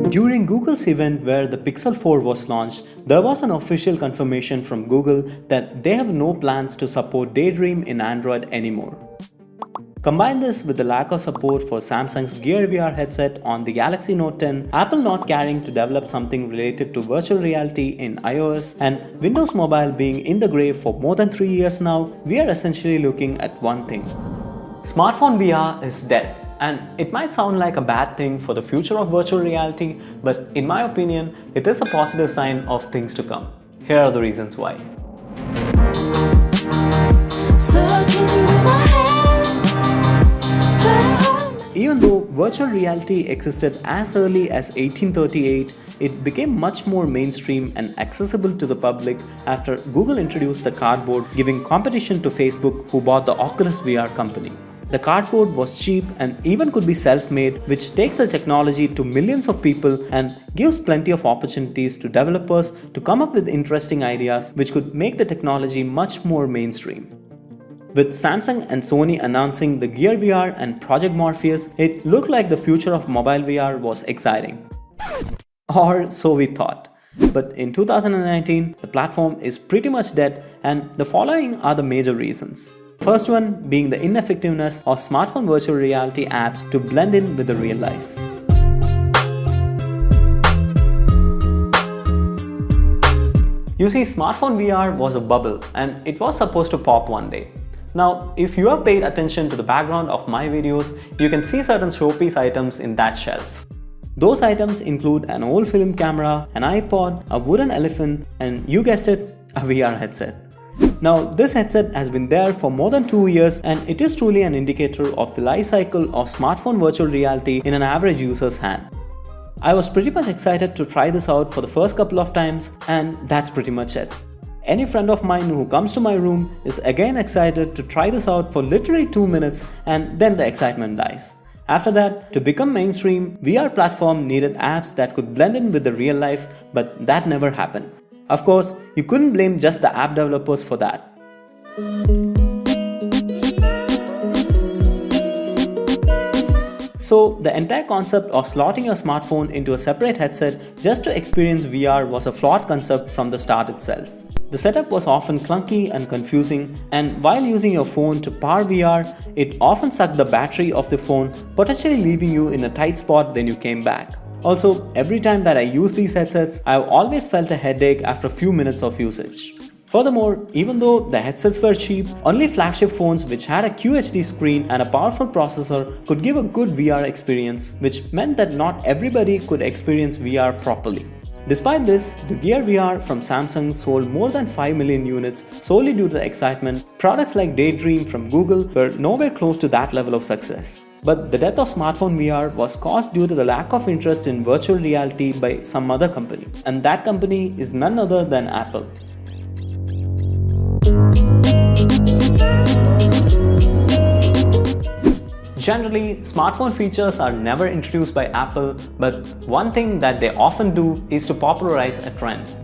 During Google's event where the Pixel 4 was launched, there was an official confirmation from Google that they have no plans to support Daydream in Android anymore. Combine this with the lack of support for Samsung's Gear VR headset on the Galaxy Note 10, Apple not caring to develop something related to virtual reality in iOS, and Windows Mobile being in the grave for more than 3 years now, we are essentially looking at one thing. Smartphone VR is dead. And it might sound like a bad thing for the future of virtual reality, but in my opinion, it is a positive sign of things to come. Here are the reasons why. Even though virtual reality existed as early as 1838, it became much more mainstream and accessible to the public after Google introduced the Cardboard, giving competition to Facebook, who bought the Oculus VR company. The Cardboard was cheap and even could be self-made, which takes the technology to millions of people and gives plenty of opportunities to developers to come up with interesting ideas which could make the technology much more mainstream. With Samsung and Sony announcing the Gear VR and Project Morpheus, it looked like the future of mobile VR was exciting. Or so we thought. But in 2019, the platform is pretty much dead, and the following are the major reasons. First one being the ineffectiveness of smartphone virtual reality apps to blend in with the real life. You see, smartphone VR was a bubble and it was supposed to pop one day. Now, if you have paid attention to the background of my videos, you can see certain showpiece items in that shelf. Those items include an old film camera, an iPod, a wooden elephant, and you guessed it, a VR headset. Now, this headset has been there for more than 2 years and it is truly an indicator of the life cycle of smartphone virtual reality in an average user's hand. I was pretty much excited to try this out for the first couple of times, and that's pretty much it. Any friend of mine who comes to my room is again excited to try this out for literally 2 minutes, and then the excitement dies. After that, to become mainstream, VR platform needed apps that could blend in with the real life, but that never happened. Of course, you couldn't blame just the app developers for that. So, the entire concept of slotting your smartphone into a separate headset just to experience VR was a flawed concept from the start itself. The setup was often clunky and confusing, and while using your phone to power VR, it often sucked the battery of the phone, potentially leaving you in a tight spot when you came back. Also, every time that I use these headsets, I've always felt a headache after a few minutes of usage. Furthermore, even though the headsets were cheap, only flagship phones which had a QHD screen and a powerful processor could give a good VR experience, which meant that not everybody could experience VR properly. Despite this, the Gear VR from Samsung sold more than 5 million units solely due to the excitement. Products like Daydream from Google were nowhere close to that level of success. But the death of smartphone VR was caused due to the lack of interest in virtual reality by some other company. And that company is none other than Apple. Generally, smartphone features are never introduced by Apple, but one thing that they often do is to popularize a trend.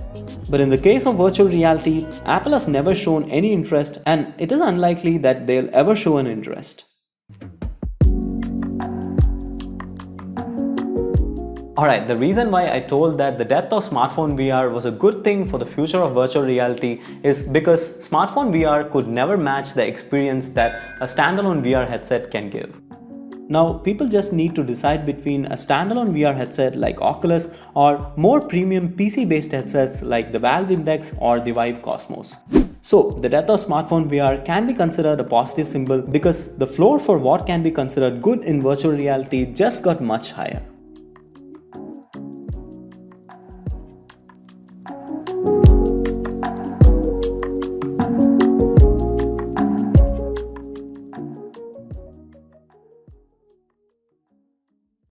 But in the case of virtual reality, Apple has never shown any interest, and it is unlikely that they'll ever show an interest. Alright, the reason why I told that the death of smartphone VR was a good thing for the future of virtual reality is because smartphone VR could never match the experience that a standalone VR headset can give. Now, people just need to decide between a standalone VR headset like Oculus or more premium PC-based headsets like the Valve Index or the Vive Cosmos. So, the death of smartphone VR can be considered a positive symbol because the floor for what can be considered good in virtual reality just got much higher.